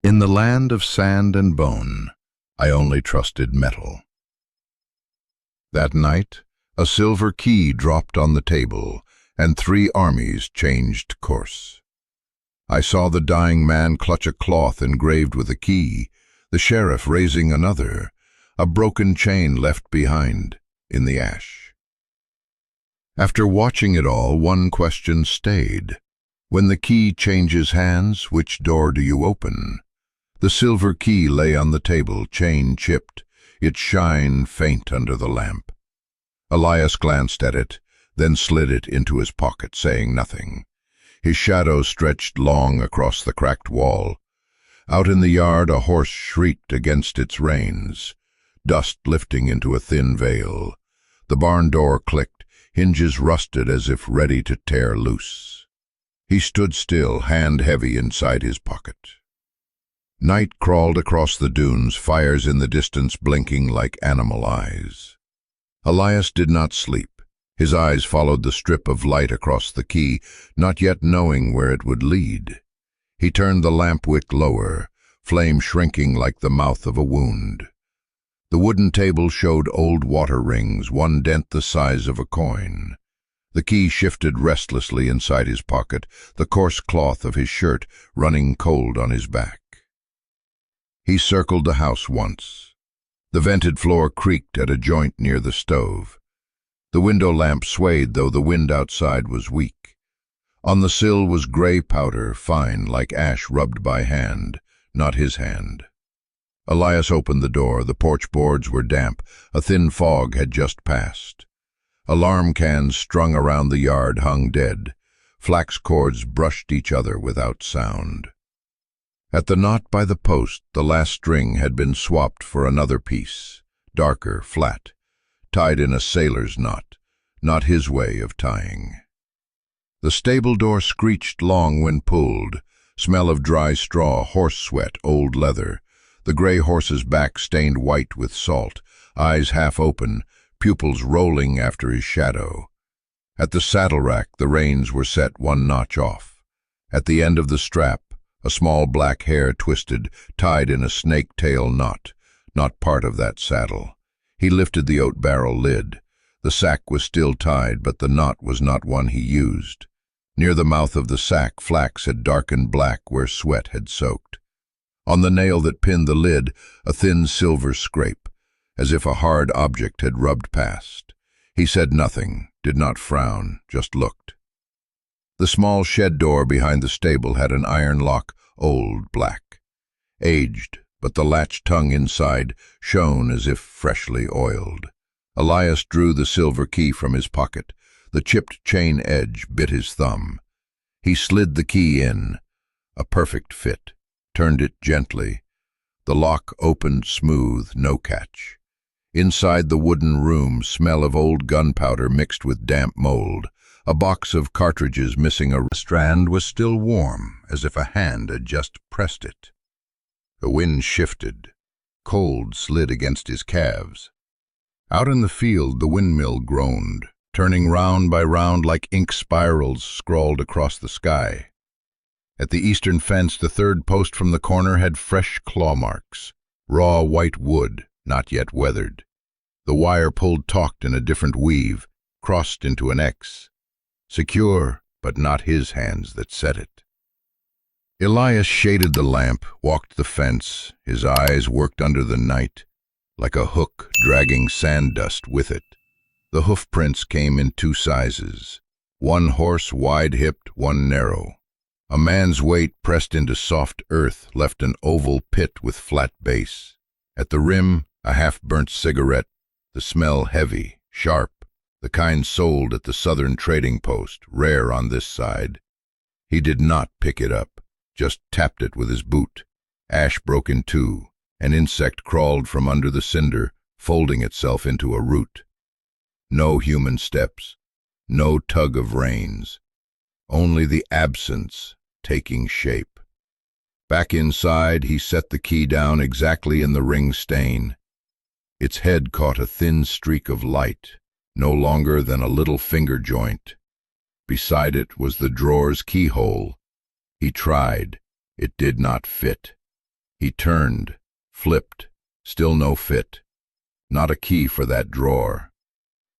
In the land of sand and bone, I only trusted metal. That night, a silver key dropped on the table, and 3 armies changed course. I saw the dying man clutch a cloth engraved with a key, the sheriff raising another, a broken chain left behind in the ash. After watching it all, one question stayed. When the key changes hands, which door do you open? The silver key lay on the table, chain chipped, its shine faint under the lamp. Elias glanced at it, then slid it into his pocket, saying nothing. His shadow stretched long across the cracked wall. Out in the yard, a horse shrieked against its reins, dust lifting into a thin veil. The barn door clicked, hinges rusted as if ready to tear loose. He stood still, hand heavy inside his pocket. Night crawled across the dunes, fires in the distance blinking like animal eyes. Elias did not sleep. His eyes followed the strip of light across the key, not yet knowing where it would lead. He turned the lamp wick lower, flame shrinking like the mouth of a wound. The wooden table showed old water rings, one dent the size of a coin. The key shifted restlessly inside his pocket, the coarse cloth of his shirt running cold on his back. He circled the house once. The vented floor creaked at a joint near the stove. The window lamp swayed, though the wind outside was weak. On the sill was gray powder, fine like ash rubbed by hand, not his hand. Elias opened the door. The porch boards were damp. A thin fog had just passed. Alarm cans strung around the yard hung dead. Flax cords brushed each other without sound. At the knot by the post, the last string had been swapped for another piece, darker, flat, tied in a sailor's knot, not his way of tying. The stable door screeched long when pulled, smell of dry straw, horse sweat, old leather. The gray horse's back stained white with salt, eyes half open, pupils rolling after his shadow. At the saddle rack, the reins were set one notch off. At the end of the strap, a small black hair twisted, tied in a snake-tail knot, not part of that saddle. He lifted the oat barrel lid. The sack was still tied, but the knot was not one he used. Near the mouth of the sack, flax had darkened black where sweat had soaked. On the nail that pinned the lid, a thin silver scrape, as if a hard object had rubbed past. He said nothing, did not frown, just looked. The small shed door behind the stable had an iron lock, old, black. Aged, but the latch tongue inside shone as if freshly oiled. Elias drew the silver key from his pocket. The chipped chain edge bit his thumb. He slid the key in, a perfect fit, turned it gently. The lock opened smooth, no catch. Inside the wooden room, smell of old gunpowder mixed with damp mold. A box of cartridges missing a strand was still warm, as if a hand had just pressed it. The wind shifted. Cold slid against his calves. Out in the field, the windmill groaned, turning round by round like ink spirals scrawled across the sky. At the eastern fence, the third post from the corner had fresh claw marks, raw white wood, not yet weathered. The wire pulled taut in a different weave, crossed into an X. Secure, but not his hands that set it. Elias shaded the lamp, walked the fence. His eyes worked under the night, like a hook dragging sand dust with it. The hoof prints came in 2 sizes, one horse wide-hipped, one narrow. A man's weight pressed into soft earth left an oval pit with flat base. At the rim, a half-burnt cigarette, the smell heavy, sharp, the kind sold at the southern trading post, rare on this side. He did not pick it up, just tapped it with his boot. Ash broke in 2. An insect crawled from under the cinder, folding itself into a root. No human steps, no tug of reins, only the absence taking shape. Back inside, he set the key down exactly in the ring stain. Its head caught a thin streak of light, no longer than a little finger joint. Beside it was the drawer's keyhole. He tried. It did not fit. He turned, flipped, still no fit. Not a key for that drawer.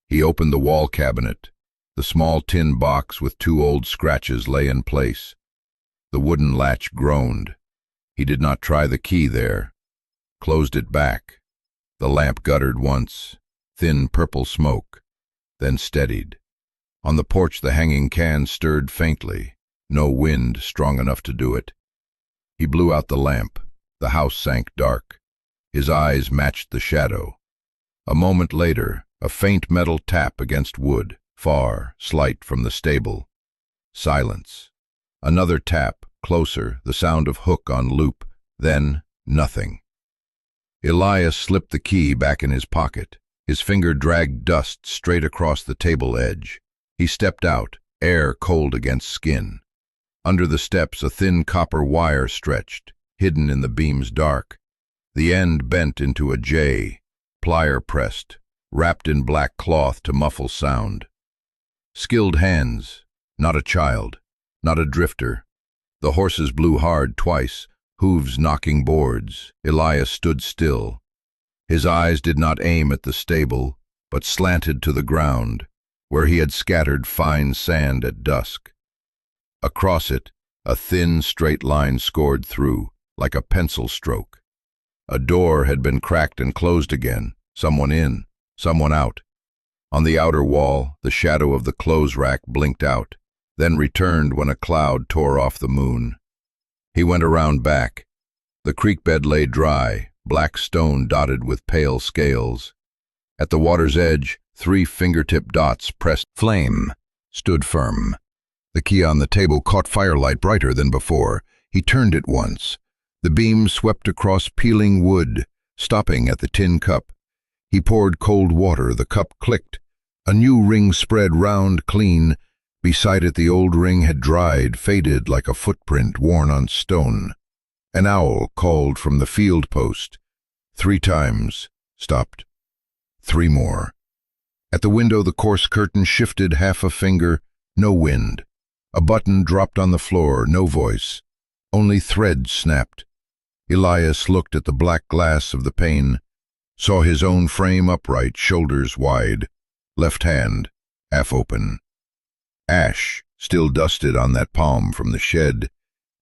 He opened the wall cabinet. The small tin box with 2 old scratches lay in place. The wooden latch groaned. He did not try the key there. Closed it back. The lamp guttered once, thin purple smoke, then steadied. On the porch the hanging can stirred faintly, no wind strong enough to do it. He blew out the lamp. The house sank dark. His eyes matched the shadow. A moment later, a faint metal tap against wood, far, slight from the stable. Silence. Another tap, closer, the sound of hook on loop, then nothing. Elias slipped the key back in his pocket. His finger dragged dust straight across the table edge. He stepped out, air cold against skin. Under the steps a thin copper wire stretched, hidden in the beam's dark. The end bent into a J, plier pressed, wrapped in black cloth to muffle sound. Skilled hands, not a child, not a drifter. The horses blew hard twice, hooves knocking boards. Elias stood still. His eyes did not aim at the stable, but slanted to the ground, where he had scattered fine sand at dusk. Across it, a thin, straight line scored through, like a pencil stroke. A door had been cracked and closed again, someone in, someone out. On the outer wall, the shadow of the clothes rack blinked out, then returned when a cloud tore off the moon. He went around back. The creek bed lay dry, black stone dotted with pale scales. At the water's edge, 3 fingertip dots pressed. Flame stood firm. The key on the table caught firelight brighter than before. He turned it once. The beam swept across peeling wood, stopping at the tin cup. He poured cold water. The cup clicked. A new ring spread round, clean. Beside it the old ring had dried, faded like a footprint worn on stone. An owl called from the field post. 3 times, stopped. 3 more. At the window the coarse curtain shifted half a finger, no wind. A button dropped on the floor, no voice. Only threads snapped. Elias looked at the black glass of the pane, saw his own frame upright, shoulders wide, left hand half open. Ash still dusted on that palm from the shed.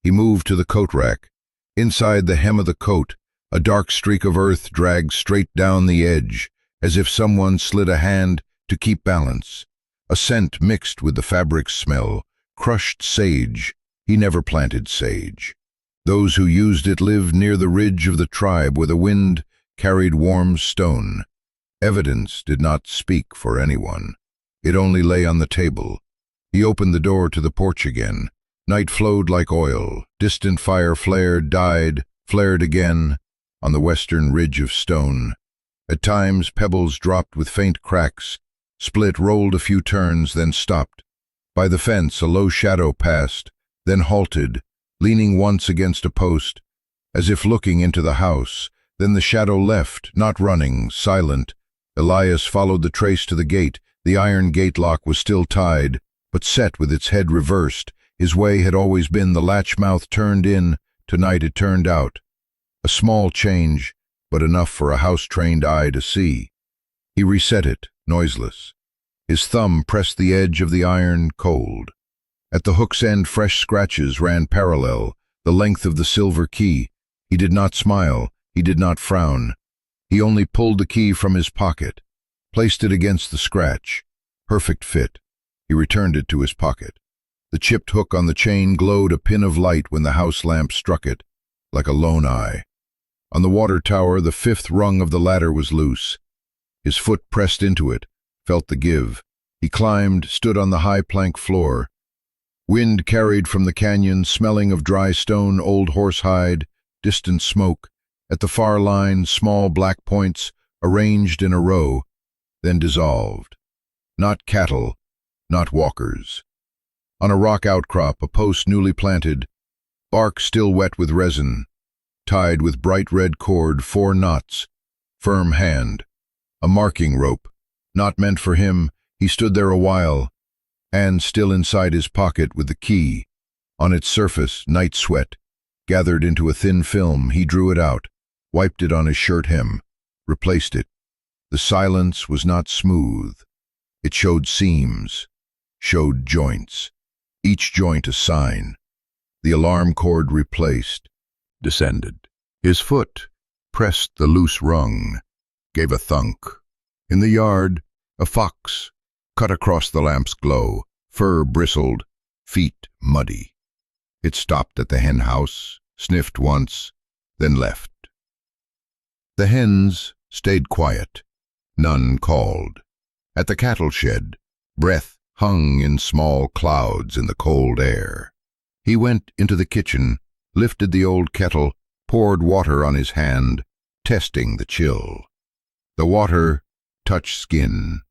He moved to the coat rack. Inside the hem of the coat, a dark streak of earth dragged straight down the edge, as if someone slid a hand to keep balance. A scent mixed with the fabric's smell, crushed sage. He never planted sage. Those who used it lived near the ridge of the tribe where the wind carried warm stone. Evidence did not speak for anyone. It only lay on the table. He opened the door to the porch again. Night flowed like oil. Distant fire flared, died, flared again, on the western ridge of stone. At times pebbles dropped with faint cracks, split, rolled a few turns, then stopped. By the fence a low shadow passed, then halted, leaning once against a post, as if looking into the house. Then the shadow left, not running, silent. Elias followed the trace to the gate. The iron gate lock was still tied, but set with its head reversed. His way had always been the latch mouth turned in. Tonight it turned out. A small change, but enough for a house-trained eye to see. He reset it, noiseless. His thumb pressed the edge of the iron, cold. At the hook's end fresh scratches ran parallel, the length of the silver key. He did not smile, he did not frown. He only pulled the key from his pocket, placed it against the scratch. Perfect fit. He returned it to his pocket. The chipped hook on the chain glowed a pin of light when the house lamp struck it, like a lone eye. On the water tower, the 5th rung of the ladder was loose. His foot pressed into it, felt the give. He climbed, stood on the high plank floor. Wind carried from the canyon, smelling of dry stone, old horsehide, distant smoke. At the far line, small black points, arranged in a row, then dissolved. Not cattle, not walkers. On a rock outcrop, a post newly planted, bark still wet with resin, tied with bright red cord, 4 knots, firm hand. A marking rope, not meant for him. He stood there a while, and still inside his pocket with the key. On its surface, night sweat, gathered into a thin film. He drew it out, wiped it on his shirt hem, replaced it. The silence was not smooth. It showed seams, showed joints, each joint a sign. The alarm cord replaced, descended. His foot pressed the loose rung, gave a thunk. In the yard, a fox cut across the lamp's glow, fur bristled, feet muddy. It stopped at the hen house, sniffed once, then left. The hens stayed quiet. None called. At the cattle shed, breath hung in small clouds in the cold air. He went into the kitchen, lifted the old kettle, poured water on his hand, testing the chill. The water touched skin,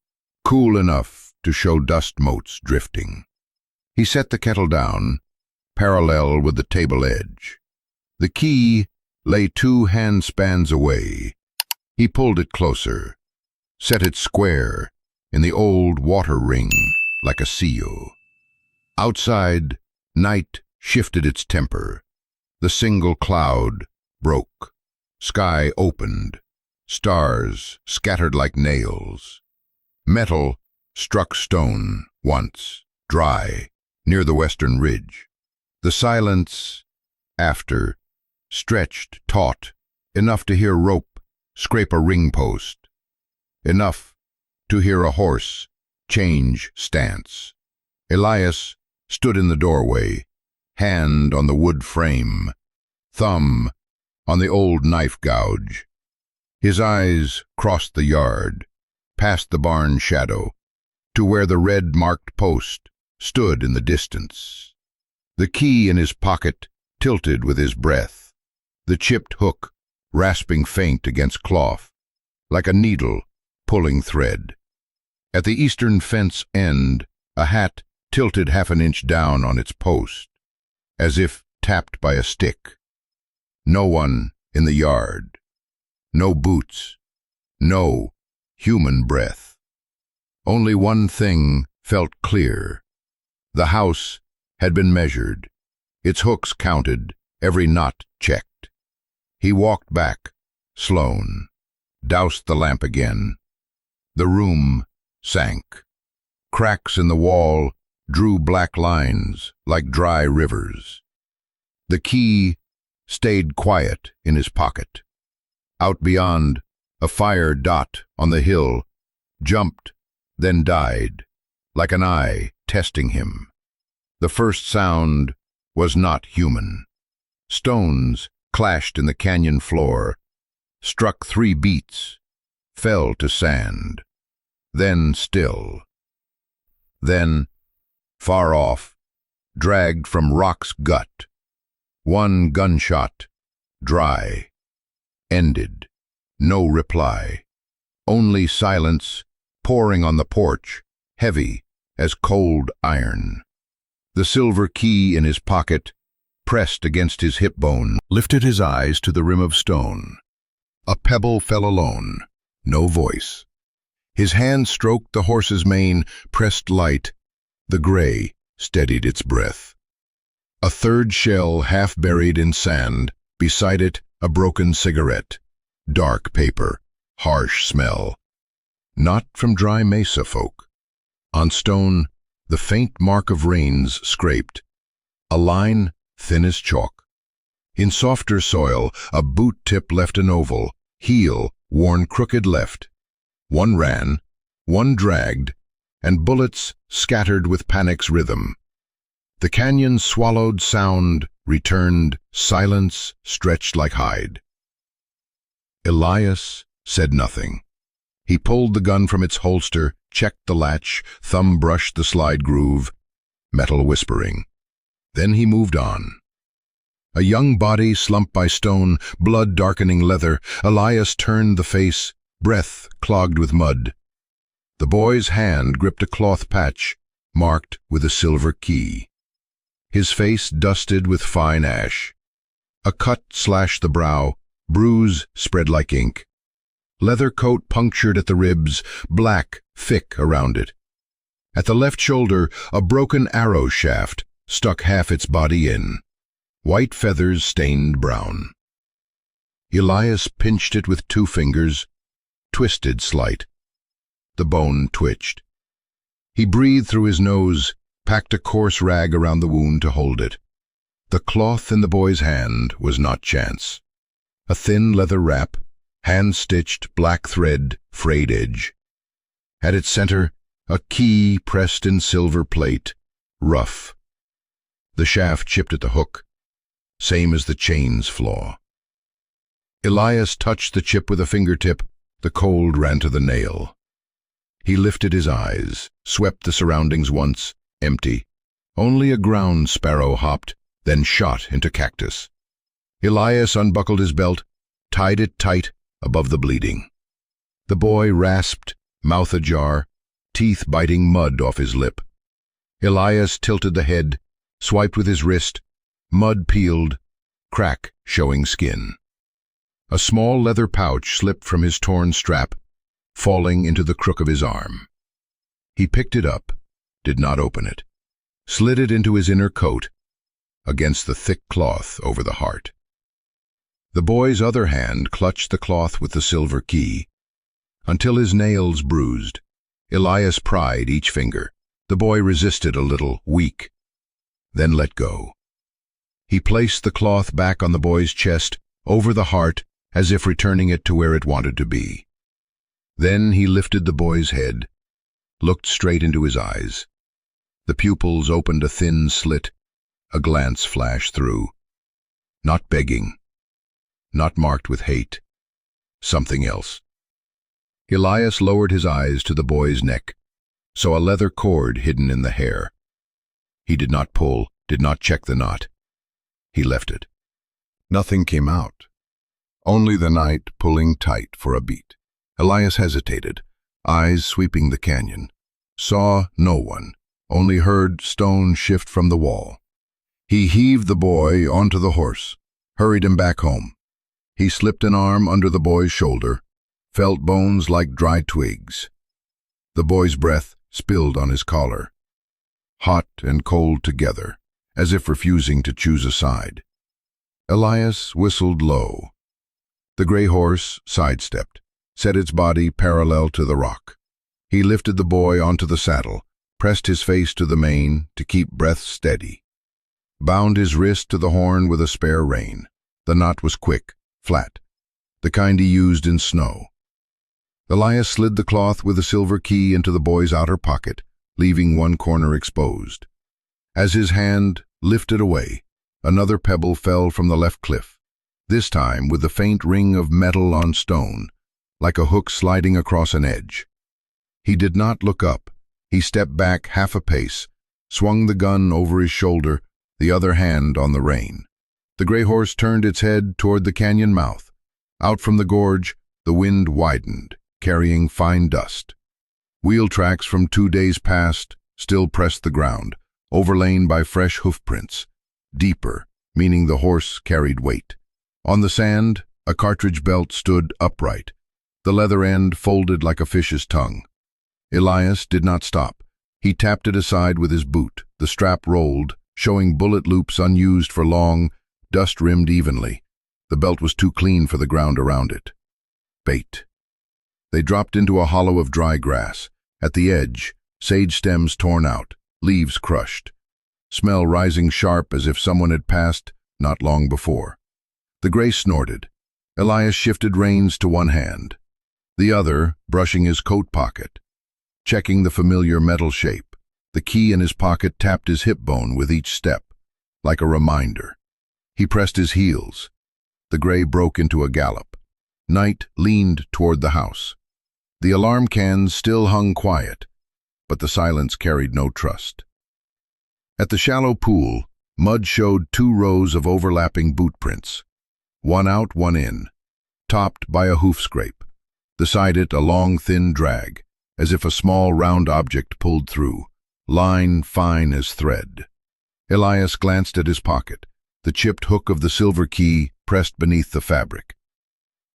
cool enough to show dust motes drifting. He set the kettle down, parallel with the table edge. The key lay 2 handspans away. He pulled it closer, set it square in the old water ring like a seal. Outside, night shifted its temper. The single cloud broke. Sky opened. Stars scattered like nails. Metal struck stone once, dry, near the western ridge. The silence, after, stretched taut, enough to hear rope scrape a ring post, enough to hear a horse change stance. Elias stood in the doorway, hand on the wood frame, thumb on the old knife gouge. His eyes crossed the yard, past the barn shadow, to where the red-marked post stood in the distance. The key in his pocket tilted with his breath, the chipped hook rasping faint against cloth, like a needle pulling thread. At the eastern fence end, a hat tilted half an inch down on its post, as if tapped by a stick. No one in the yard. No boots. No human breath. Only one thing felt clear. The house had been measured, its hooks counted, every knot checked. He walked back, Sloan, doused the lamp again. The room sank. Cracks in the wall drew black lines like dry rivers. The key stayed quiet in his pocket. Out beyond, a fire dot on the hill jumped, then died, like an eye testing him. The first sound was not human. Stones clashed in the canyon floor, struck 3 beats, fell to sand. Then still. Then, far off, dragged from rock's gut, one gunshot, dry, ended, no reply, only silence pouring on the porch, heavy as cold iron. The silver key in his pocket, pressed against his hip bone, lifted his eyes to the rim of stone. A pebble fell alone, no voice. His hand stroked the horse's mane, pressed light. The gray steadied its breath. A third shell half buried in sand, beside it a broken cigarette. Dark paper, harsh smell. Not from dry mesa folk. On stone, the faint mark of rains scraped. A line thin as chalk. In softer soil, a boot tip left an oval, heel worn crooked left. One ran, one dragged, and bullets scattered with panic's rhythm. The canyon swallowed sound, returned, silence stretched like hide. Elias said nothing. He pulled the gun from its holster, checked the latch, thumb brushed the slide groove, metal whispering. Then he moved on. A young body slumped by stone, blood darkening leather. Elias turned the face, breath clogged with mud. The boy's hand gripped a cloth patch, marked with a silver key. His face dusted with fine ash. A cut slashed the brow, bruise spread like ink. Leather coat punctured at the ribs, black, thick around it. At the left shoulder, a broken arrow shaft stuck half its body in. white feathers stained brown. Elias pinched it with 2 fingers, twisted slight. The bone twitched. He breathed through his nose, packed a coarse rag around the wound to hold it. The cloth in the boy's hand was not chance. A thin leather wrap, hand-stitched, black thread, frayed edge. At its center, a key pressed in silver plate, rough. The shaft chipped at the hook, same as the chain's flaw. Elias touched the chip with a fingertip. The cold ran to the nail. He lifted his eyes, swept the surroundings once, empty. Only a ground sparrow hopped, then shot into cactus. Elias unbuckled his belt, tied it tight above the bleeding. The boy rasped, mouth ajar, teeth biting mud off his lip. Elias tilted the head, swiped with his wrist, mud peeled, crack showing skin. A small leather pouch slipped from his torn strap, falling into the crook of his arm. He picked it up, did not open it, slid it into his inner coat, against the thick cloth over the heart. The boy's other hand clutched the cloth with the silver key, until his nails bruised. Elias pried each finger. The boy resisted a little, weak, then let go. He placed the cloth back on the boy's chest, over the heart, as if returning it to where it wanted to be. Then he lifted the boy's head, looked straight into his eyes. The pupils opened a thin slit, a glance flashed through. Not begging, not marked with hate, something else. Elias lowered his eyes to the boy's neck, saw a leather cord hidden in the hair. He did not pull, did not check the knot. He left it. Nothing came out, only the night pulling tight for a beat. Elias hesitated, eyes sweeping the canyon. Saw no one, only heard stone shift from the wall. He heaved the boy onto the horse, hurried him back home. He slipped an arm under the boy's shoulder, felt bones like dry twigs. The boy's breath spilled on his collar, hot and cold together, as if refusing to choose a side. Elias whistled low. The gray horse sidestepped, set its body parallel to the rock. He lifted the boy onto the saddle, pressed his face to the mane to keep breath steady, bound his wrist to the horn with a spare rein. The knot was quick, flat, the kind he used in snow. Elias slid the cloth with a silver key into the boy's outer pocket, leaving one corner exposed. As his hand lifted away, another pebble fell from the left cliff, this time with the faint ring of metal on stone, like a hook sliding across an edge. He did not look up. He stepped back half a pace, swung the gun over his shoulder, the other hand on the rein. The gray horse turned its head toward the canyon mouth. Out from the gorge, the wind widened, carrying fine dust. Wheel tracks from 2 days past still pressed the ground, overlain by fresh hoofprints, deeper, meaning the horse carried weight. On the sand, a cartridge belt stood upright, the leather end folded like a fish's tongue. Elias did not stop. He tapped it aside with his boot. The strap rolled, showing bullet loops unused for long, dust-rimmed evenly. The belt was too clean for the ground around it. Bait. They dropped into a hollow of dry grass. At the edge, sage stems torn out, leaves crushed. Smell rising sharp as if someone had passed not long before. The gray snorted. Elias shifted reins to one hand, the other brushing his coat pocket, checking the familiar metal shape. The key in his pocket tapped his hip bone with each step, like a reminder. He pressed his heels. The gray broke into a gallop. Night leaned toward the house. The alarm cans still hung quiet, but the silence carried no trust. At the shallow pool, mud showed 2 rows of overlapping boot prints, one out, one in, topped by a hoof scrape. Beside it, a long, thin drag, as if a small, round object pulled through, line fine as thread. Elias glanced at his pocket, the chipped hook of the silver key pressed beneath the fabric.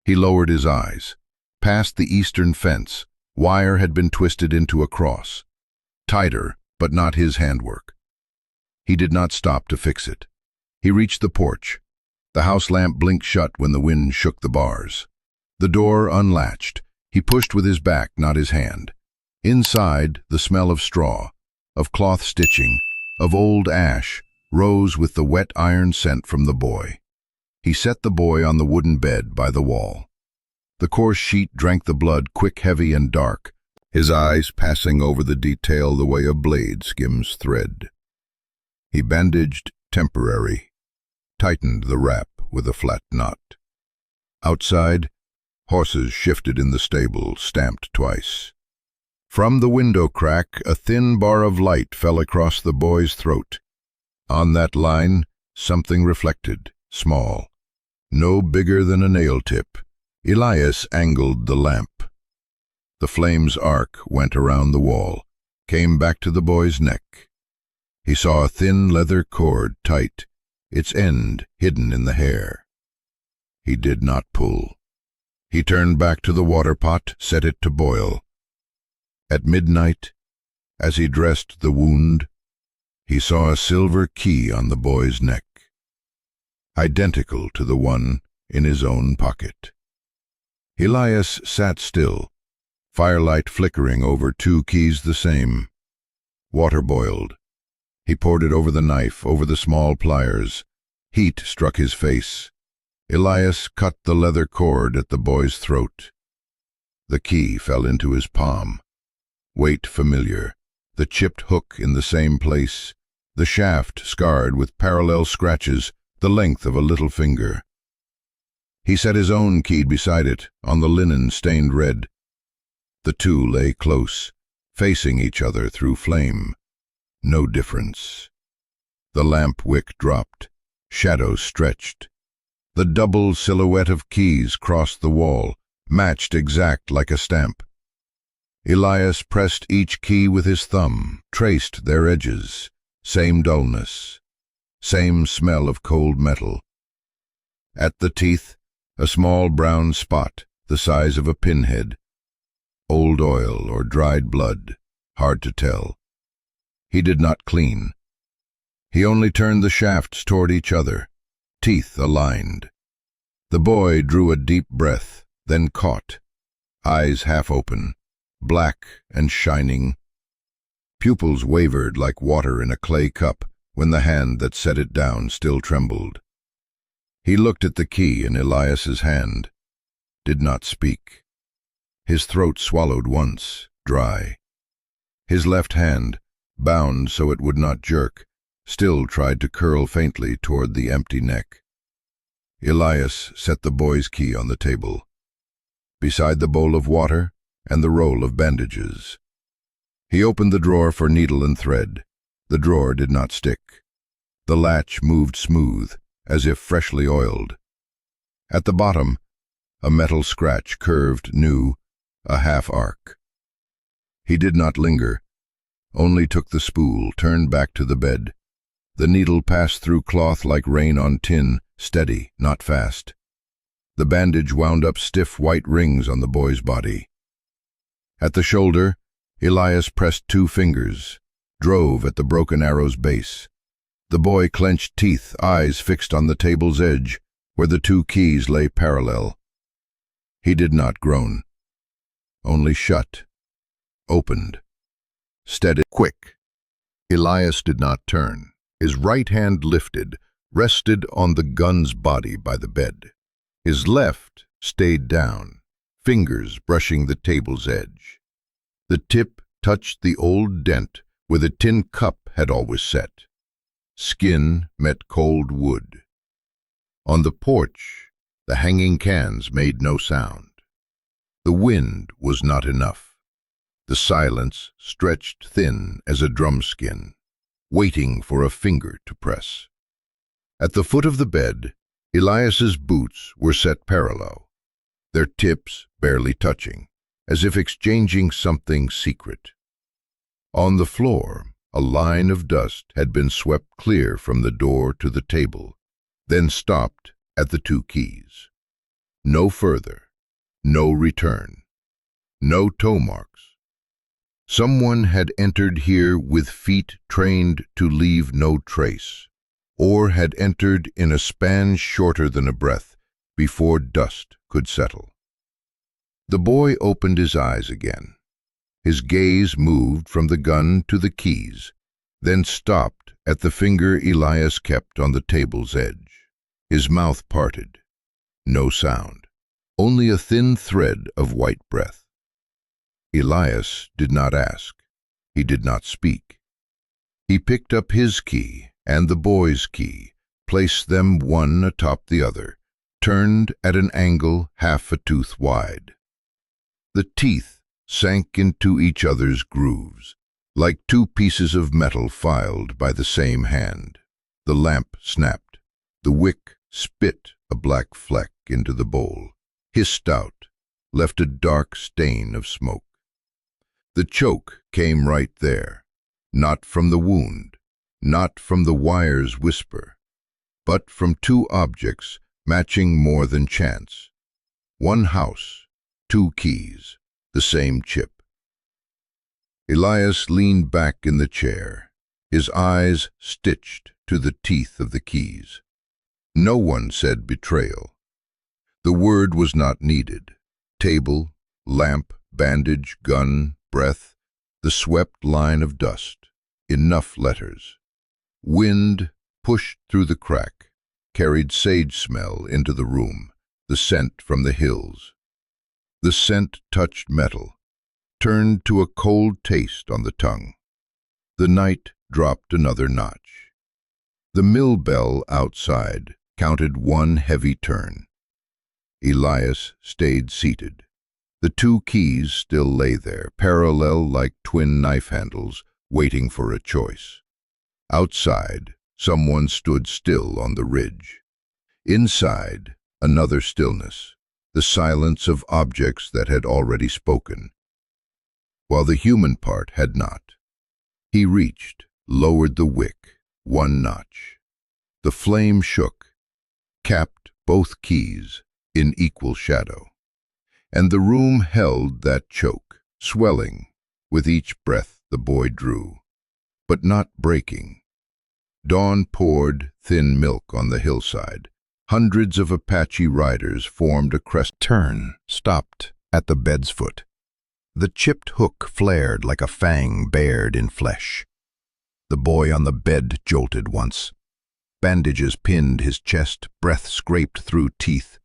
He lowered his eyes. Past the eastern fence, wire had been twisted into a cross. Tighter, but not his handwork. He did not stop to fix it. He reached the porch. The house lamp blinked shut when the wind shook the bars. The door unlatched. He pushed with his back, not his hand. Inside, the smell of straw, of cloth stitching, of old ash, rose with the wet iron scent from the boy. He set the boy on the wooden bed by the wall. The coarse sheet drank the blood, quick, heavy, and dark, his eyes passing over the detail the way a blade skims thread. He bandaged temporary, tightened the wrap with a flat knot. Outside, horses shifted in the stable, stamped twice. From the window crack, a thin bar of light fell across the boy's throat. On that line, something reflected, small, no bigger than a nail tip. Elias angled the lamp. The flame's arc went around the wall, came back to the boy's neck. He saw a thin leather cord, tight, its end hidden in the hair. He did not pull. He turned back to the water pot, set it to boil. At midnight, as he dressed the wound, he saw a silver key on the boy's neck, identical to the one in his own pocket. Elias sat still, firelight flickering over two keys the same. Water boiled. He poured it over the knife, over the small pliers. Heat struck his face. Elias cut the leather cord at the boy's throat. The key fell into his palm. Weight familiar, the chipped hook in the same place, the shaft scarred with parallel scratches the length of a little finger. He set his own key beside it, on the linen stained red. The two lay close, facing each other through flame. No difference. The lamp wick dropped, shadows stretched. The double silhouette of keys crossed the wall, matched exact like a stamp. Elias pressed each key with his thumb, traced their edges. Same dullness, same smell of cold metal. At the teeth, a small brown spot, the size of a pinhead. Old oil or dried blood, hard to tell. He did not clean. He only turned the shafts toward each other, teeth aligned. The boy drew a deep breath, then caught, eyes half open, black and shining. Pupils wavered like water in a clay cup when the hand that set it down still trembled. He looked at the key in Elias's hand, did not speak. His throat swallowed once, dry. His left hand, bound so it would not jerk, still tried to curl faintly toward the empty neck. Elias set the boy's key on the table, beside the bowl of water and the roll of bandages. He opened the drawer for needle and thread. The drawer did not stick. The latch moved smooth, as if freshly oiled. At the bottom, a metal scratch curved new, a half arc. He did not linger, only took the spool, turned back to the bed. The needle passed through cloth like rain on tin, steady, not fast. The bandage wound up stiff white rings on the boy's body. At the shoulder, Elias pressed two fingers, drove at the broken arrow's base. The boy clenched teeth, eyes fixed on the table's edge, where the two keys lay parallel. He did not groan, only shut, opened, steady, quick. Elias did not turn. His right hand lifted, rested on the gun's body by the bed. His left stayed down, fingers brushing the table's edge. The tip touched the old dent where the tin cup had always set. Skin met cold wood. On the porch, the hanging cans made no sound. The wind was not enough. The silence stretched thin as a drum skin, waiting for a finger to press. At the foot of the bed, Elias's boots were set parallel, their tips barely touching, as if exchanging something secret. On the floor, a line of dust had been swept clear from the door to the table, then stopped at the two keys. No further, no return, no toe marks. Someone had entered here with feet trained to leave no trace, or had entered in a span shorter than a breath before dust could settle. The boy opened his eyes again. His gaze moved from the gun to the keys, then stopped at the finger Elias kept on the table's edge. His mouth parted. No sound, only a thin thread of white breath. Elias did not ask. He did not speak. He picked up his key and the boy's key, placed them one atop the other, turned at an angle half a tooth wide. The teeth sank into each other's grooves, like two pieces of metal filed by the same hand. The lamp snapped. The wick spit a black fleck into the bowl, hissed out, left a dark stain of smoke. The choke came right there, not from the wound, not from the wire's whisper, but from two objects matching more than chance. One house, two keys, the same chip. Elias leaned back in the chair, his eyes stitched to the teeth of the keys. No one said betrayal. The word was not needed. Table, lamp, bandage, gun, breath, the swept line of dust. Enough letters. Wind pushed through the crack, carried sage smell into the room, the scent from the hills. The scent touched metal, turned to a cold taste on the tongue. The night dropped another notch. The mill bell outside counted one heavy turn. Elias stayed seated. The two keys still lay there, parallel like twin knife handles, waiting for a choice. Outside, someone stood still on the ridge. Inside, another stillness, the silence of objects that had already spoken, while the human part had not. He reached, lowered the wick, one notch. The flame shook, capped both keys in equal shadow, and the room held that choke, swelling with each breath the boy drew, but not breaking. Dawn poured thin milk on the hillside. Hundreds of Apache riders formed a crest turn, stopped at the bed's foot. The chipped hook flared like a fang bared in flesh. The boy on the bed jolted once. Bandages pinned his chest, breath scraped through teeth.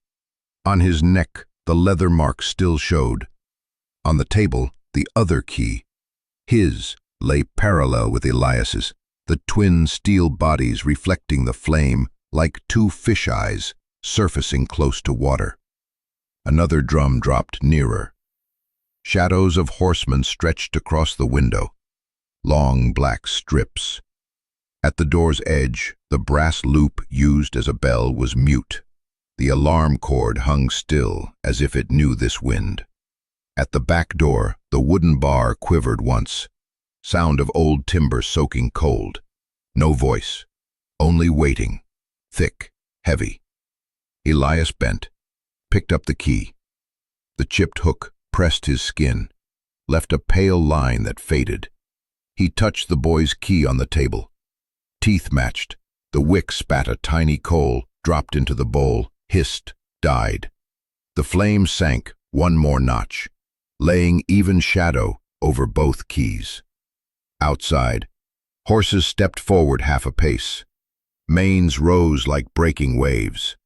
On his neck, the leather mark still showed. On the table, the other key, his, lay parallel with Elias's, the twin steel bodies reflecting the flame like two fish eyes surfacing close to water. Another drum dropped nearer. Shadows of horsemen stretched across the window, long black strips. At the door's edge, the brass loop used as a bell was mute. The alarm cord hung still, as if it knew this wind. At the back door, the wooden bar quivered once, sound of old timber soaking cold. No voice, only waiting, thick, heavy. Elias bent, picked up the key. The chipped hook pressed his skin, left a pale line that faded. He touched the boy's key on the table. Teeth matched. The wick spat a tiny coal, dropped into the bowl, hissed, died. The flame sank one more notch, laying even shadow over both keys. Outside, horses stepped forward half a pace. Manes rose like breaking waves.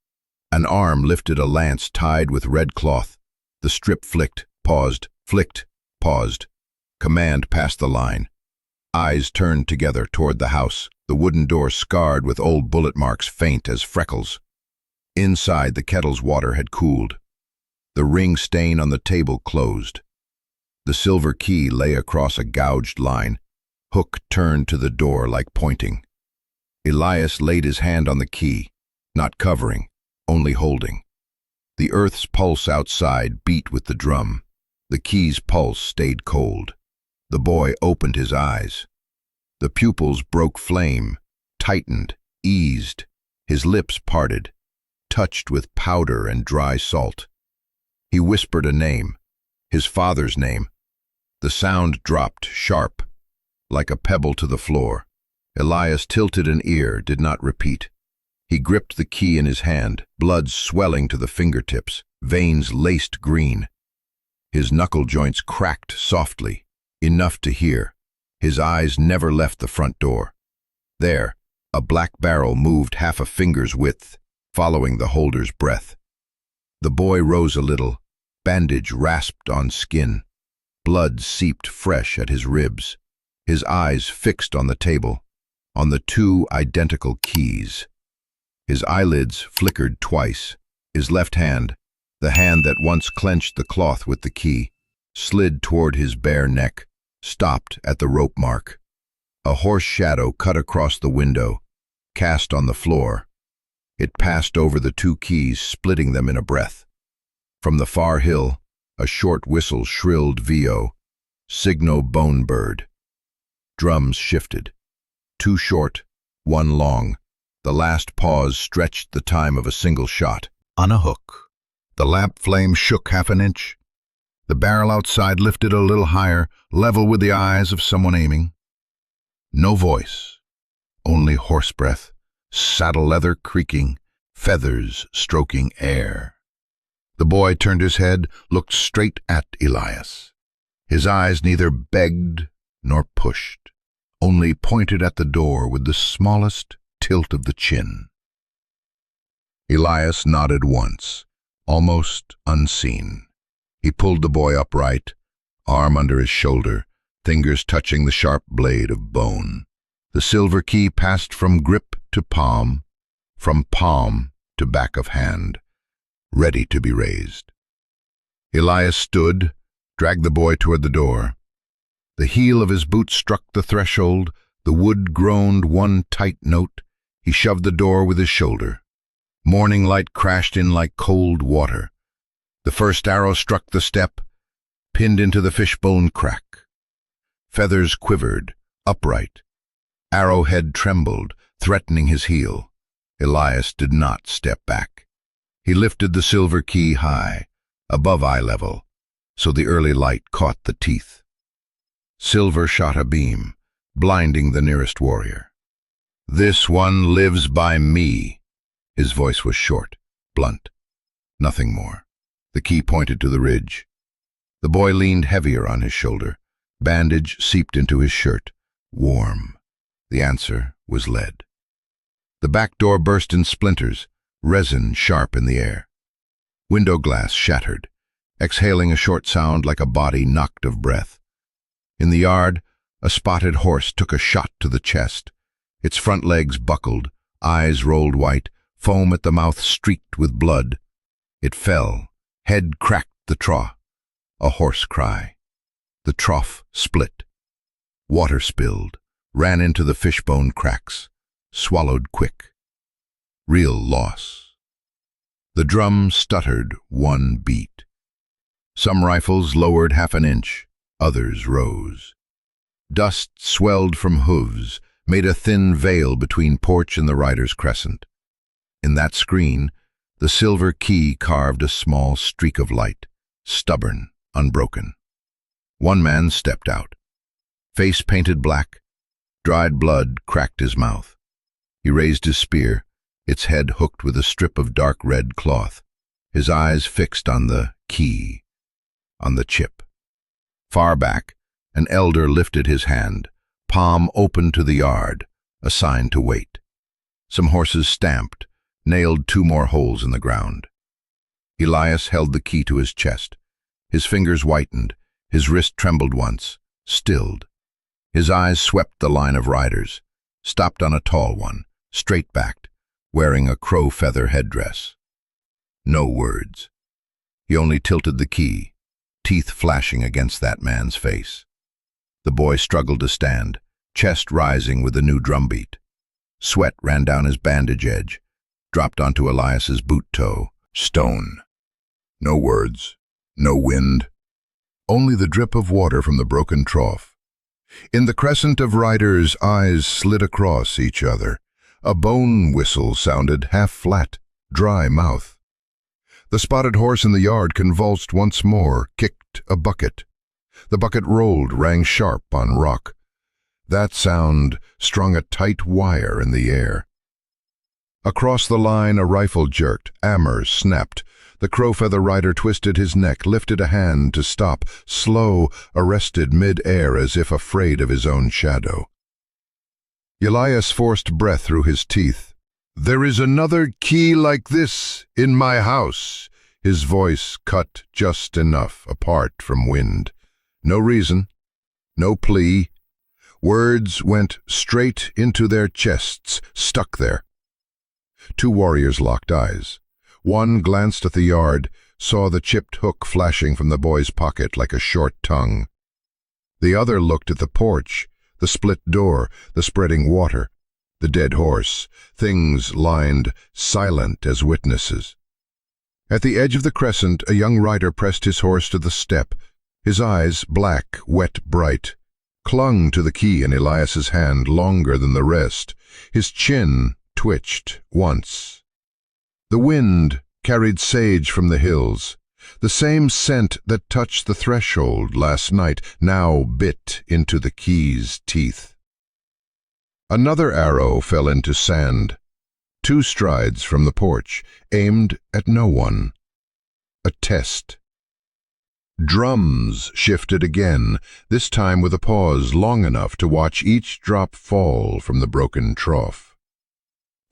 An arm lifted a lance tied with red cloth. The strip flicked, paused, flicked, paused. Command passed the line. Eyes turned together toward the house, the wooden door scarred with old bullet marks faint as freckles. Inside, the kettle's water had cooled. The ring stain on the table closed. The silver key lay across a gouged line. Hook turned to the door like pointing. Elias laid his hand on the key, not covering, only holding. The earth's pulse outside beat with the drum. The key's pulse stayed cold. The boy opened his eyes. The pupils broke flame, tightened, eased. His lips parted, touched with powder and dry salt. He whispered a name, his father's name. The sound dropped sharp, like a pebble to the floor. Elias tilted an ear, did not repeat. He gripped the key in his hand, blood swelling to the fingertips, veins laced green. His knuckle joints cracked softly, enough to hear. His eyes never left the front door. There, a black barrel moved half a finger's width, following the holder's breath. The boy rose a little, bandage rasped on skin. Blood seeped fresh at his ribs. His eyes fixed on the table, on the two identical keys. His eyelids flickered twice. His left hand, the hand that once clenched the cloth with the key, slid toward his bare neck, stopped at the rope mark. A horse shadow cut across the window, cast on the floor. It passed over the two keys, splitting them in a breath. From the far hill, a short whistle shrilled VO, Signo Bone Bird. Drums shifted. Two short, one long. The last pause stretched the time of a single shot. On a hook. The lamp flame shook half an inch. The barrel outside lifted a little higher, level with the eyes of someone aiming. No voice, only horse breath, saddle leather creaking, feathers stroking air. The boy turned his head, looked straight at Elias. His eyes neither begged nor pushed, only pointed at the door with the smallest tilt of the chin. Elias nodded once, almost unseen. He pulled the boy upright, arm under his shoulder, fingers touching the sharp blade of bone. The silver key passed from grip to palm, from palm to back of hand, ready to be raised. Elias stood, dragged the boy toward the door. The heel of his boot struck the threshold, the wood groaned one tight note. He shoved the door with his shoulder. Morning light crashed in like cold water. The first arrow struck the step, pinned into the fishbone crack. Feathers quivered, upright. Arrowhead trembled, threatening his heel. Elias did not step back. He lifted the silver key high, above eye level, so the early light caught the teeth. Silver shot a beam, blinding the nearest warrior. "This one lives by me." His voice was short, blunt. Nothing more. The key pointed to the ridge. The boy leaned heavier on his shoulder. Bandage seeped into his shirt. Warm. The answer was lead. The back door burst in splinters, resin sharp in the air. Window glass shattered, exhaling a short sound like a body knocked of breath. In the yard, a spotted horse took a shot to the chest. Its front legs buckled, eyes rolled white, foam at the mouth streaked with blood. It fell, head cracked the trough. A hoarse cry. The trough split. Water spilled, ran into the fishbone cracks, swallowed quick. Real loss. The drum stuttered one beat. Some rifles lowered half an inch, others rose. Dust swelled from hooves, made a thin veil between porch and the rider's crescent. In that screen, the silver key carved a small streak of light, stubborn, unbroken. One man stepped out. Face painted black, dried blood cracked his mouth. He raised his spear, its head hooked with a strip of dark red cloth, his eyes fixed on the key, on the chip. Far back, an elder lifted his hand, palm open to the yard, a sign to wait. Some horses stamped, nailed two more holes in the ground. Elias held the key to his chest. His fingers whitened, his wrist trembled once, stilled. His eyes swept the line of riders, stopped on a tall one, straight-backed, wearing a crow feather headdress. No words. He only tilted the key, teeth flashing against that man's face. The boy struggled to stand, chest rising with the new drumbeat. Sweat ran down his bandage edge, dropped onto Elias's boot toe. Stone. No words, no wind, only the drip of water from the broken trough. In the crescent of riders, eyes slid across each other. A bone whistle sounded half-flat, dry mouth. The spotted horse in the yard convulsed once more, kicked a bucket. The bucket rolled, rang sharp on rock. That sound strung a tight wire in the air. Across the line a rifle jerked, ammer snapped. The crowfeather rider twisted his neck, lifted a hand to stop, slow, arrested mid-air as if afraid of his own shadow. Elias forced breath through his teeth. "There is another key like this in my house." His voice cut just enough apart from wind. No reason, no plea. Words went straight into their chests, stuck there. Two warriors locked eyes. One glanced at the yard, saw the chipped hook flashing from the boy's pocket like a short tongue. The other looked at the porch, the split door, the spreading water, the dead horse, things lined, silent as witnesses. At the edge of the crescent, a young rider pressed his horse to the step. His eyes, black, wet, bright, clung to the key in Elias's hand longer than the rest. His chin twitched once. The wind carried sage from the hills. The same scent that touched the threshold last night now bit into the key's teeth. Another arrow fell into sand, 2 strides from the porch, aimed at no one. A test. Drums shifted again, this time with a pause long enough to watch each drop fall from the broken trough.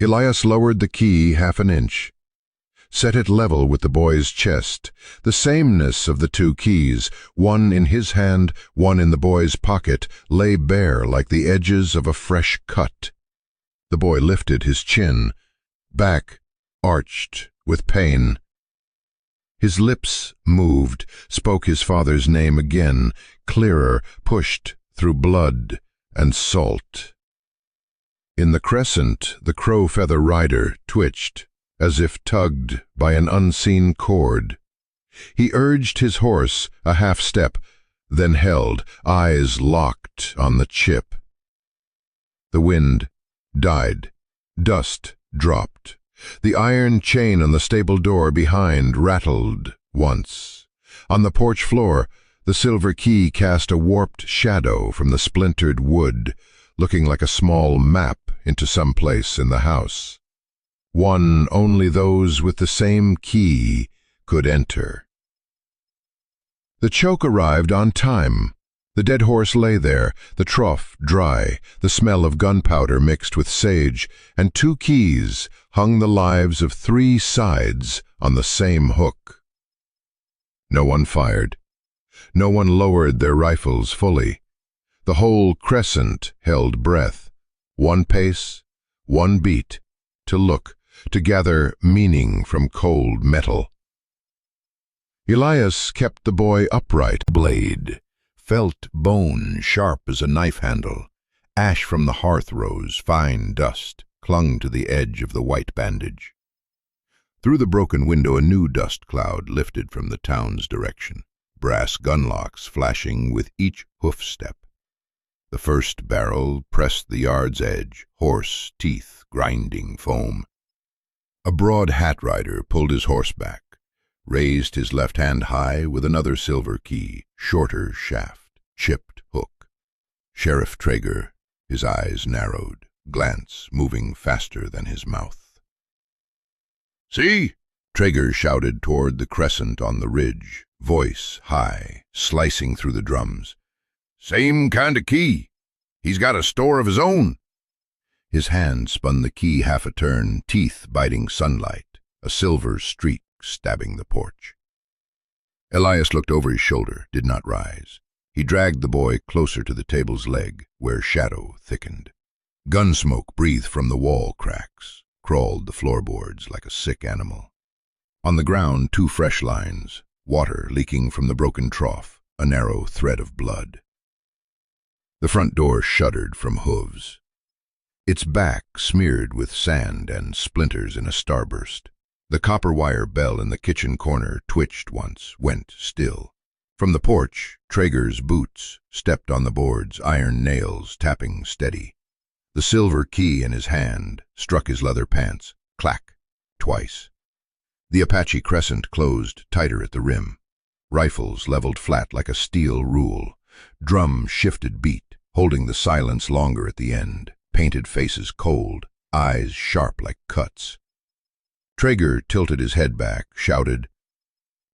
Elias lowered the key half an inch, set it level with the boy's chest. The sameness of the 2 keys, one in his hand, one in the boy's pocket, lay bare like the edges of a fresh cut. The boy lifted his chin, back arched with pain. His lips moved, spoke his father's name again, clearer, pushed through blood and salt. In the crescent, the crow-feather rider twitched, as if tugged by an unseen cord. He urged his horse a half step, then held, eyes locked on the chip. The wind died. Dust dropped. The iron chain on the stable door behind rattled once. On the porch floor, the silver key cast a warped shadow from the splintered wood, looking like a small map into some place in the house. One only those with the same key could enter. The choke arrived on time. The dead horse lay there, the trough dry, the smell of gunpowder mixed with sage, and 2 keys hung the lives of 3 sides on the same hook. No one fired. No one lowered their rifles fully. The whole crescent held breath. 1 pace, 1 beat, to look, to gather meaning from cold metal. Elias kept the boy upright. Blade, felt bone sharp as a knife handle. Ash from the hearth rose, fine dust, clung to the edge of the white bandage. Through the broken window a new dust cloud lifted from the town's direction, brass gunlocks flashing with each hoof step. The first barrel pressed the yard's edge, hoarse teeth grinding foam. A broad hat rider pulled his horse back, raised his left hand high with another silver key, shorter shaft, chipped hook. Sheriff Traeger, his eyes narrowed, glance moving faster than his mouth. "See!" Traeger shouted toward the crescent on the ridge, voice high, slicing through the drums. "Same kind of key. He's got a store of his own." His hand spun the key half a turn, teeth biting sunlight, a silver streak stabbing the porch. Elias looked over his shoulder, did not rise. He dragged the boy closer to the table's leg, where shadow thickened. Gunsmoke breathed from the wall cracks, crawled the floorboards like a sick animal. On the ground, 2 fresh lines, water leaking from the broken trough, a narrow thread of blood. The front door shuddered from hooves, its back smeared with sand and splinters in a starburst. The copper wire bell in the kitchen corner twitched once, went still. From the porch, Traeger's boots stepped on the boards, iron nails tapping steady. The silver key in his hand struck his leather pants, clack, twice. The Apache crescent closed tighter at the rim. Rifles leveled flat like a steel rule. Drum shifted beat, holding the silence longer at the end, painted faces cold, eyes sharp like cuts. Traeger tilted his head back, shouted,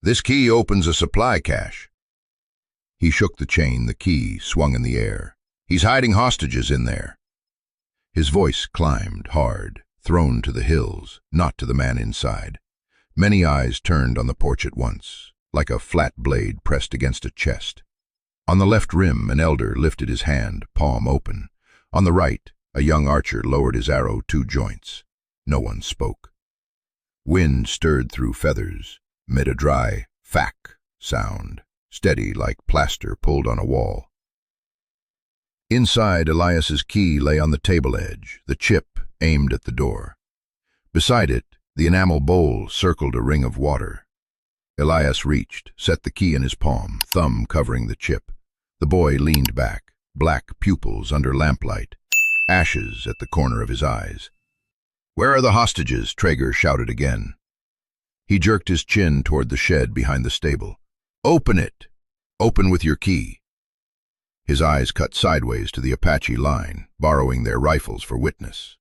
"This key opens a supply cache." He shook the chain, the key swung in the air. "He's hiding hostages in there." His voice climbed, hard, thrown to the hills, not to the man inside. Many eyes turned on the porch at once, like a flat blade pressed against a chest. On the left rim, an elder lifted his hand, palm open. On the right, a young archer lowered his arrow 2 joints. No one spoke. Wind stirred through feathers, made a dry "fack" sound, steady like plaster pulled on a wall. Inside, Elias's key lay on the table edge, the chip aimed at the door. Beside it, the enamel bowl circled a ring of water. Elias reached, set the key in his palm, thumb covering the chip. The boy leaned back, black pupils under lamplight, ashes at the corner of his eyes. "Where are the hostages?" Traeger shouted again. He jerked his chin toward the shed behind the stable. "Open it! Open with your key." His eyes cut sideways to the Apache line, borrowing their rifles for witness.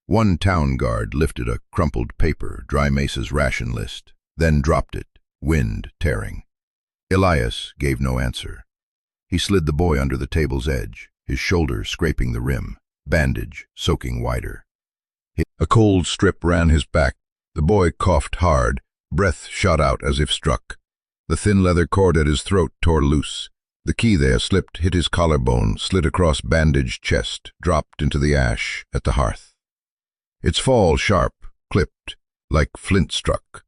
One town guard lifted a crumpled paper, Dry Mesa's ration list, then dropped it, wind tearing. Elias gave no answer. He slid the boy under the table's edge, his shoulder scraping the rim, bandage soaking wider. A cold strip ran his back. The boy coughed hard, breath shot out as if struck. The thin leather cord at his throat tore loose. The key there slipped, hit his collarbone, slid across bandaged chest, dropped into the ash at the hearth. Its fall sharp, clipped, like flint struck.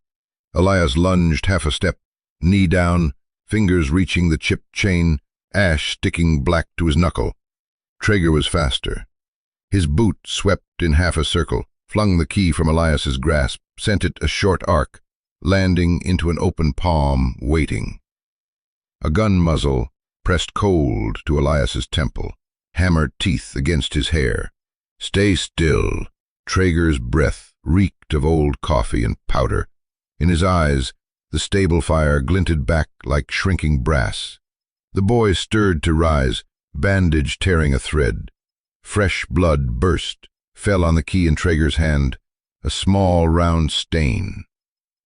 Elias lunged half a step, knee down, fingers reaching the chipped chain, ash sticking black to his knuckle. Traeger was faster. His boot swept in half a circle, flung the key from Elias's grasp, sent it a short arc, landing into an open palm, waiting. A gun muzzle pressed cold to Elias's temple, hammered teeth against his hair. "Stay still." Traeger's breath reeked of old coffee and powder. In his eyes, the stable fire glinted back like shrinking brass. The boy stirred to rise, bandage tearing a thread. Fresh blood burst, fell on the key in Traeger's hand, a small round stain.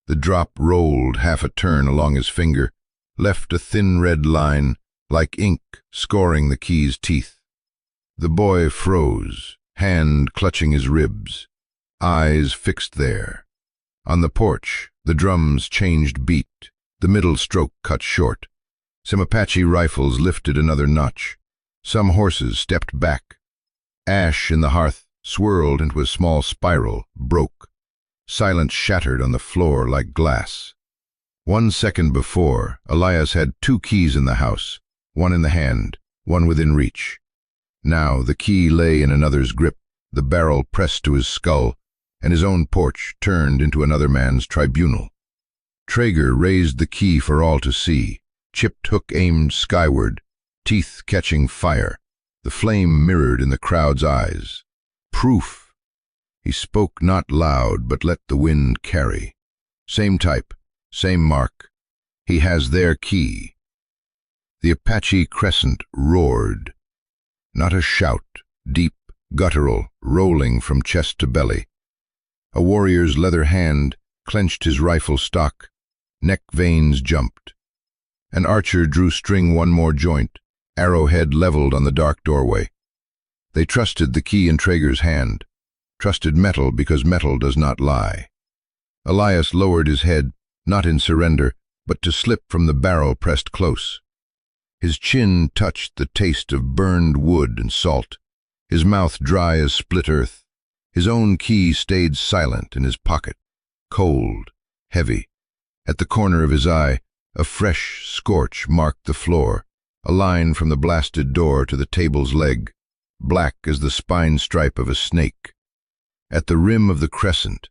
The drop rolled half a turn along his finger, left a thin red line, like ink scoring the key's teeth. The boy froze, hand clutching his ribs, eyes fixed there. On the porch, the drums changed beat, the middle stroke cut short. Some Apache rifles lifted another notch. Some horses stepped back. Ash in the hearth swirled into a small spiral, broke. Silence shattered on the floor like glass. 1 second before, Elias had 2 keys in the house, one in the hand, one within reach. Now the key lay in another's grip, the barrel pressed to his skull, and his own porch turned into another man's tribunal. Traeger raised the key for all to see, chipped hook aimed skyward, teeth catching fire, the flame mirrored in the crowd's eyes. Proof. He spoke not loud, but let the wind carry. Same type, same mark. He has their key. The Apache crescent roared. Not a shout, deep, guttural, rolling from chest to belly. A warrior's leather hand clenched his rifle stock. Neck veins jumped. An archer drew string one more joint, arrowhead leveled on the dark doorway. They trusted the key in Traeger's hand, trusted metal because metal does not lie. Elias lowered his head, not in surrender, but to slip from the barrel pressed close. His chin touched the taste of burned wood and salt, his mouth dry as split earth. His own key stayed silent in his pocket, cold, heavy. At the corner of his eye, a fresh scorch marked the floor, a line from the blasted door to the table's leg, black as the spine stripe of a snake. At the rim of the crescent,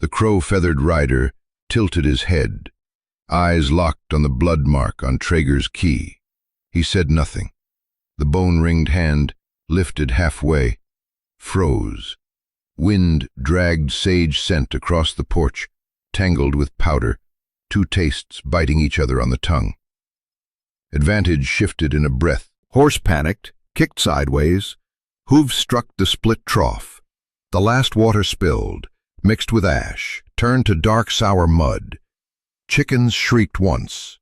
the crow-feathered rider tilted his head, eyes locked on the blood mark on Traeger's key. He said nothing. The bone-ringed hand, lifted halfway, froze. Wind dragged sage scent across the porch, tangled with powder, 2 tastes biting each other on the tongue. Advantage shifted in a breath. Horse panicked, kicked sideways. Hooves struck the split trough. The last water spilled, mixed with ash, turned to dark sour mud. Chickens shrieked once,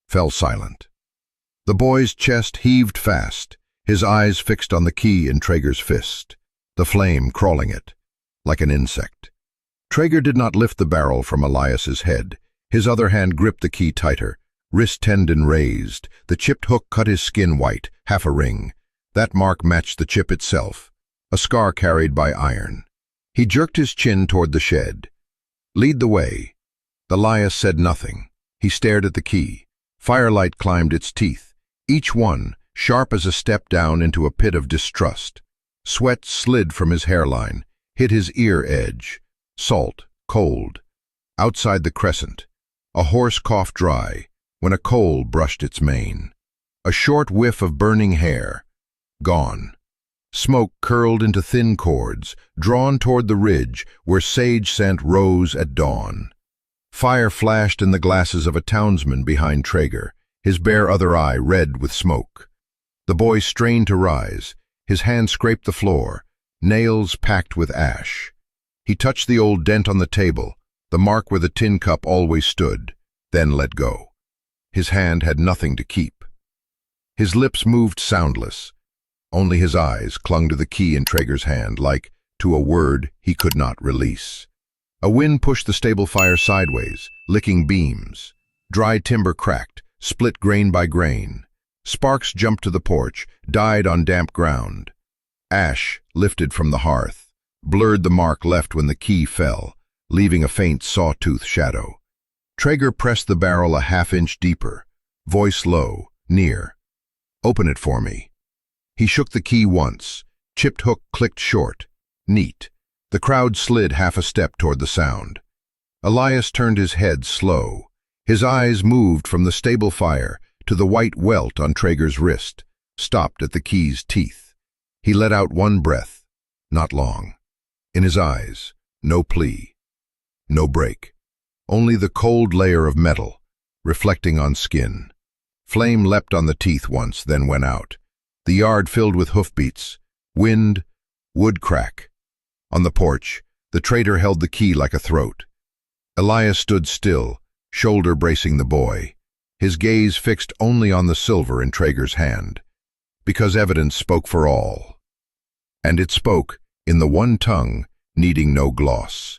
fell silent. The boy's chest heaved fast, his eyes fixed on the key in Traeger's fist, the flame crawling it, like an insect. Traeger did not lift the barrel from Elias's head. His other hand gripped the key tighter, wrist tendon raised. The chipped hook cut his skin white, half a ring. That mark matched the chip itself, a scar carried by iron. He jerked his chin toward the shed. "Lead the way." Elias said nothing. He stared at the key. Firelight climbed its teeth, each one sharp as a step down into a pit of distrust. Sweat slid from his hairline, hit his ear edge. Salt, cold. Outside the crescent, a horse coughed dry when a coal brushed its mane. A short whiff of burning hair. Gone. Smoke curled into thin cords, drawn toward the ridge where sage scent rose at dawn. Fire flashed in the glasses of a townsman behind Traeger, his bare other eye red with smoke. The boy strained to rise. His hand scraped the floor, nails packed with ash. He touched the old dent on the table, the mark where the tin cup always stood, then let go. His hand had nothing to keep. His lips moved soundless. Only his eyes clung to the key in Traeger's hand, like to a word he could not release. A wind pushed the stable fire sideways, licking beams. Dry timber cracked, split grain by grain. Sparks jumped to the porch, died on damp ground. Ash lifted from the hearth, blurred the mark left when the key fell, leaving a faint sawtooth shadow. Traeger pressed the barrel a half-inch deeper, voice low, near. "Open it for me." He shook the key once. Chipped hook clicked short. Neat. The crowd slid half a step toward the sound. Elias turned his head slow. His eyes moved from the stable fire to the white welt on Traeger's wrist, stopped at the key's teeth. He let out one breath, not long. In his eyes, no plea, no break. Only the cold layer of metal, reflecting on skin. Flame leapt on the teeth once, then went out. The yard filled with hoofbeats, wind, wood crack. On the porch, the traitor held the key like a throat. Elias stood still, shoulder bracing the boy, his gaze fixed only on the silver in Traeger's hand, because evidence spoke for all. And it spoke in the one tongue needing no gloss.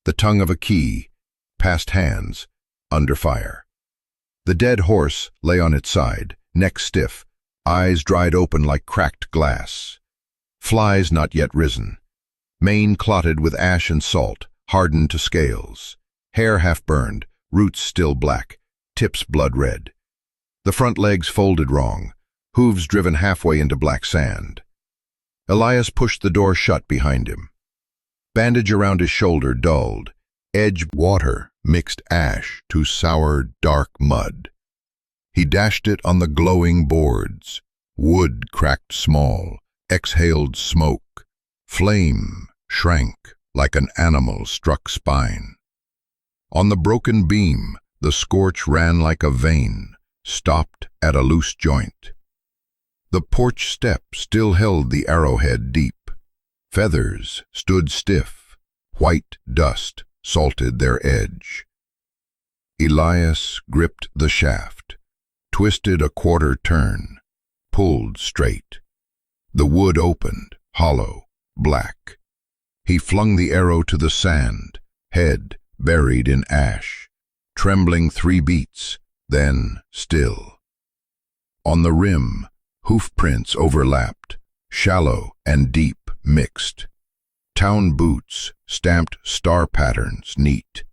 The tongue of a key, past hands, under fire. The dead horse lay on its side, neck stiff, eyes dried open like cracked glass. Flies not yet risen. Mane clotted with ash and salt, hardened to scales. Hair half burned, roots still black, tips blood red. The front legs folded wrong, hooves driven halfway into black sand. Elias pushed the door shut behind him. Bandage around his shoulder dulled, edge water mixed ash to sour, dark mud. He dashed it on the glowing boards. Wood cracked small, exhaled smoke. Flame shrank like an animal struck spine. On the broken beam, the scorch ran like a vein, stopped at a loose joint. The porch step still held the arrowhead deep. Feathers stood stiff, white dust salted their edge. Elias gripped the shaft, twisted a quarter turn, pulled straight. The wood opened, hollow, black. He flung the arrow to the sand, head buried in ash, trembling 3 beats, then still. On the rim, hoof prints overlapped, shallow and deep mixed. Town boots stamped star patterns neat.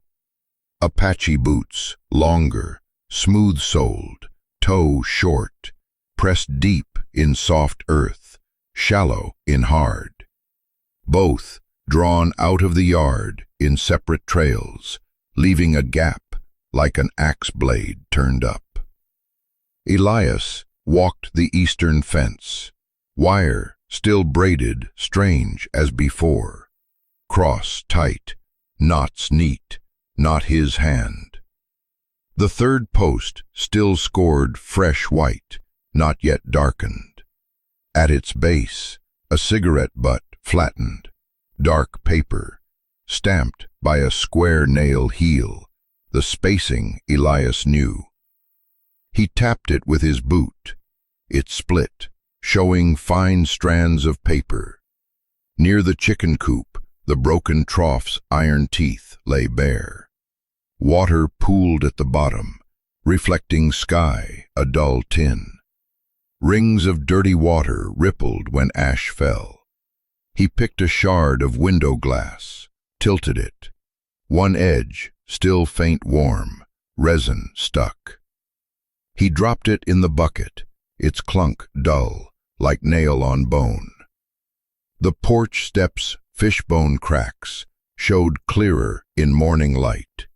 Apache boots, longer, smooth-soled, toe short, pressed deep in soft earth, shallow in hard. Both drawn out of the yard in separate trails, leaving a gap like an axe blade turned up. Elias walked the eastern fence, wire still braided strange as before, cross tight, knots neat, not his hand. The third post still scored fresh white, not yet darkened. At its base, a cigarette butt flattened, dark paper, stamped by a square nail heel. The spacing Elias knew. He tapped it with his boot. It split, showing fine strands of paper. Near the chicken coop, the broken trough's iron teeth lay bare. Water pooled at the bottom, reflecting sky, a dull tin. Rings of dirty water rippled when ash fell. He picked a shard of window glass, tilted it. One edge, still faint warm, resin stuck. He dropped it in the bucket, its clunk dull, like nail on bone. The porch steps' fishbone cracks showed clearer in morning light.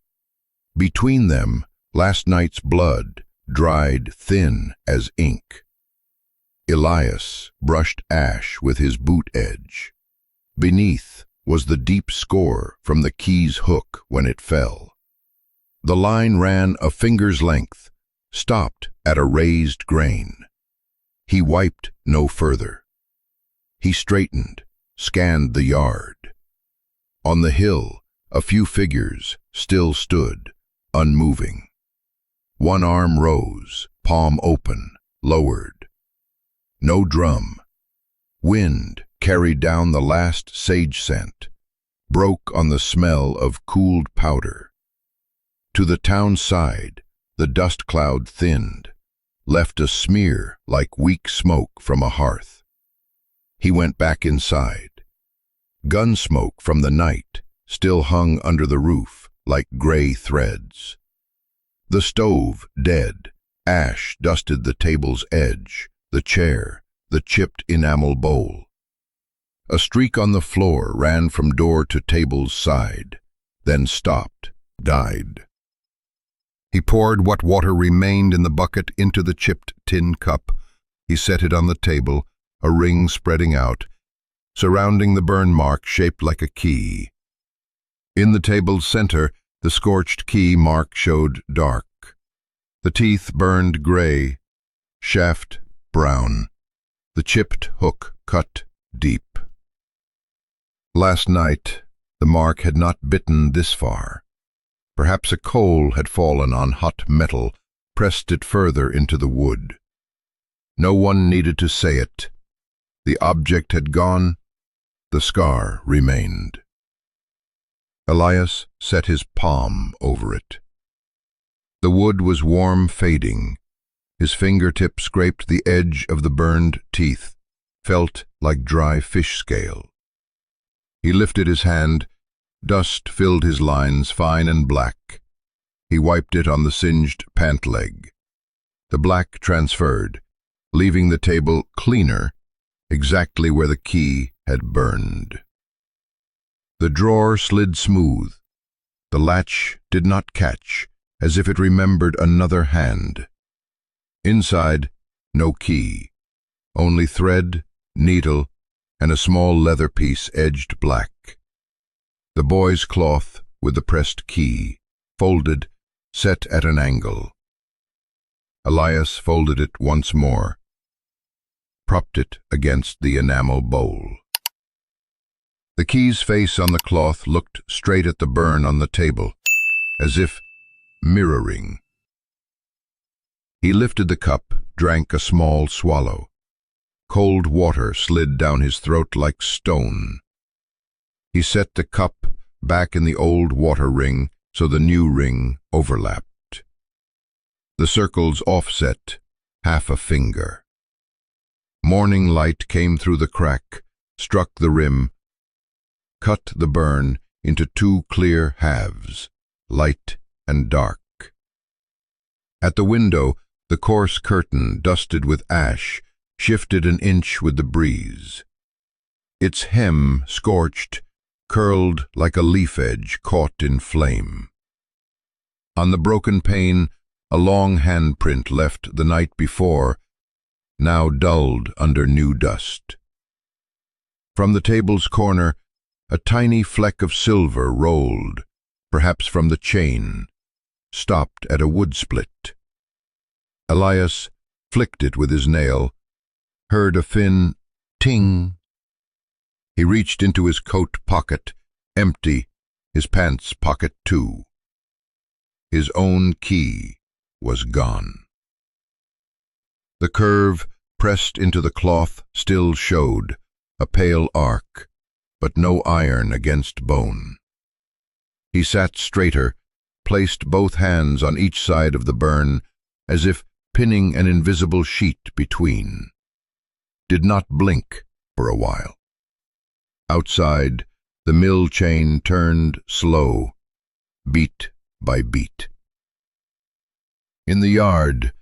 Between them, last night's blood dried thin as ink. Elias brushed ash with his boot edge. Beneath was the deep score from the key's hook when it fell. The line ran a finger's length, stopped at a raised grain. He wiped no further. He straightened, scanned the yard. On the hill, a few figures still stood, unmoving. One arm rose, palm open, lowered. No drum. Wind carried down the last sage scent, broke on the smell of cooled powder. To the town side, the dust cloud thinned, left a smear like weak smoke from a hearth. He went back inside. Gun smoke from the night still hung under the roof like gray threads. The stove dead, ash dusted the table's edge, the chair, the chipped enamel bowl. A streak on the floor ran from door to table's side, then stopped, died. He poured what water remained in the bucket into the chipped tin cup. He set it on the table, a ring spreading out, surrounding the burn mark shaped like a key. In the table's center, the scorched key mark showed dark. The teeth burned gray, shaft brown, the chipped hook cut deep. Last night, the mark had not bitten this far. Perhaps a coal had fallen on hot metal, pressed it further into the wood. No one needed to say it. The object had gone, the scar remained. Elias set his palm over it. The wood was warm fading. His fingertip scraped the edge of the burned teeth, felt like dry fish scale. He lifted his hand. Dust filled his lines, fine and black. He wiped it on the singed pant leg. The black transferred, leaving the table cleaner, exactly where the key had burned. The drawer slid smooth. The latch did not catch, as if it remembered another hand. Inside, no key, only thread, needle, and a small leather piece edged black. The boy's cloth with the pressed key, folded, set at an angle. Elias folded it once more, propped it against the enamel bowl. The key's face on the cloth looked straight at the burn on the table, as if mirroring. He lifted the cup, drank a small swallow. Cold water slid down his throat like stone. He set the cup back in the old water ring so the new ring overlapped. The circles offset, half a finger. Morning light came through the crack, struck the rim, cut the burn into two clear halves, light and dark. At the window, the coarse curtain, dusted with ash, shifted an inch with the breeze. Its hem, scorched, curled like a leaf edge caught in flame. On the broken pane, a long handprint left the night before, now dulled under new dust. From the table's corner, a tiny fleck of silver rolled, perhaps from the chain, stopped at a wood split. Elias flicked it with his nail, heard a thin ting. He reached into his coat pocket, empty, his pants pocket too. His own key was gone. The curve pressed into the cloth still showed, a pale arc, but no iron against bone. He sat straighter, placed both hands on each side of the burn, as if pinning an invisible sheet between. Did not blink for a while. Outside, the mill chain turned slow, beat by beat. In the yard,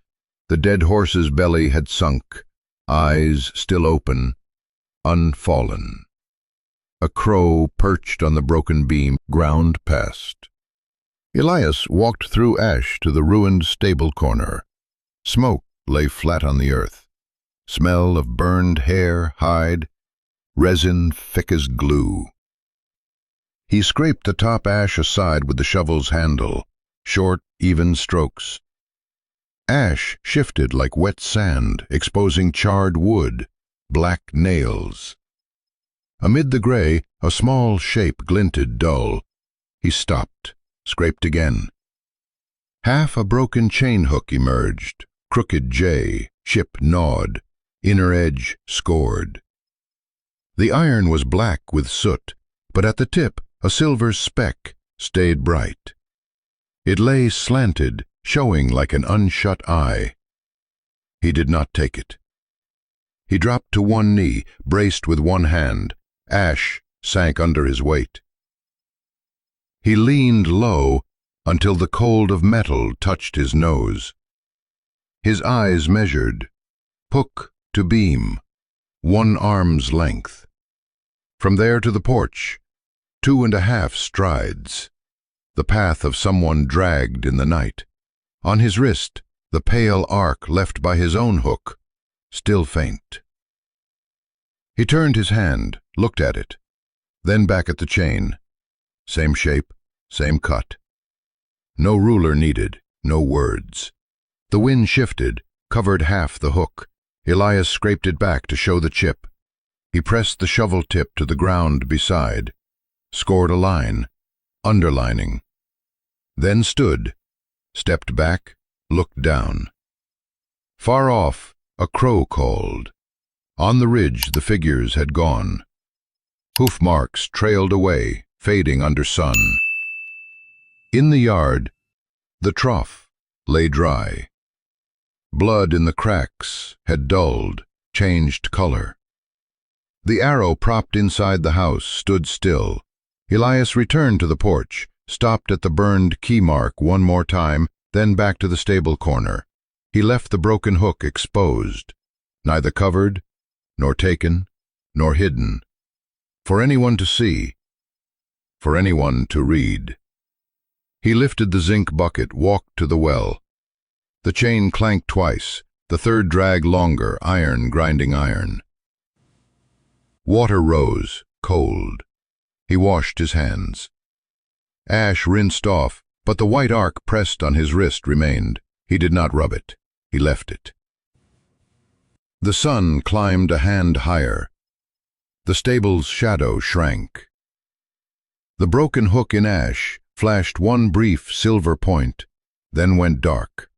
the dead horse's belly had sunk, eyes still open, unfallen. A crow perched on the broken beam ground past. Elias walked through ash to the ruined stable corner. Smoke lay flat on the earth. Smell of burned hair, hide, resin thick as glue. He scraped the top ash aside with the shovel's handle, short, even strokes. Ash shifted like wet sand, exposing charred wood, black nails. Amid the gray, a small shape glinted dull. He stopped, scraped again. Half a broken chain hook emerged, crooked J, chip gnawed, inner edge scored. The iron was black with soot, but at the tip a silver speck stayed bright. It lay slanted, showing like an unshut eye. He did not take it. He dropped to one knee, braced with one hand. Ash sank under his weight. He leaned low until the cold of metal touched his nose. His eyes measured, hook to beam, 1 arm's length. From there to the porch, 2.5 strides. The path of someone dragged in the night. On his wrist, the pale arc left by his own hook, still faint. He turned his hand, looked at it, then back at the chain. Same shape, same cut. No ruler needed, no words. The wind shifted, covered half the hook. Elias scraped it back to show the chip. He pressed the shovel tip to the ground beside, scored a line, underlining. Then stood, stepped back, looked down. Far off, a crow called. On the ridge the figures had gone. Hoof marks trailed away, fading under sun. In the yard, the trough lay dry. Blood in the cracks had dulled, changed color. The arrow propped inside the house stood still. Elias returned to the porch, stopped at the burned key mark one more time, then back to the stable corner. He left the broken hook exposed, neither covered, nor taken, nor hidden, for anyone to see, for anyone to read. He lifted the zinc bucket, walked to the well. The chain clanked twice, the third drag longer, iron grinding iron. Water rose, cold. He washed his hands. Ash rinsed off, but the white arc pressed on his wrist remained. He did not rub it. He left it. The sun climbed a hand higher. The stable's shadow shrank. The broken hook in ash flashed one brief silver point, then went dark.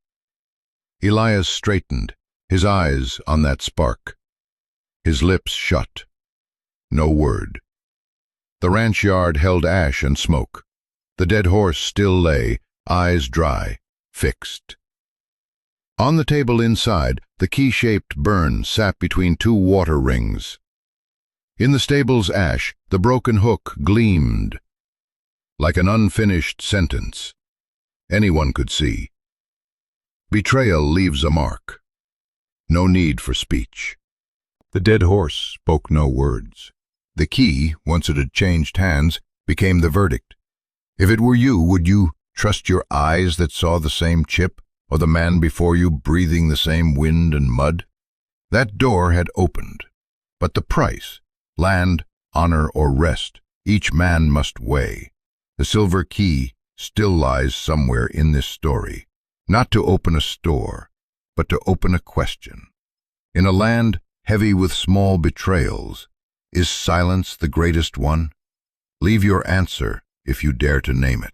Elias straightened, his eyes on that spark. His lips shut. No word. The ranch yard held ash and smoke. The dead horse still lay, eyes dry, fixed. On the table inside, the key-shaped burn sat between 2 water rings. In the stable's ash, the broken hook gleamed, like an unfinished sentence. Anyone could see. Betrayal leaves a mark. No need for speech. The dead horse spoke no words. The key, once it had changed hands, became the verdict. If it were you, would you trust your eyes that saw the same chip, or the man before you breathing the same wind and mud? That door had opened. But the price, land, honor, or rest, each man must weigh. The silver key still lies somewhere in this story, not to open a store, but to open a question. In a land heavy with small betrayals. Is silence the greatest one? Leave your answer if you dare to name it.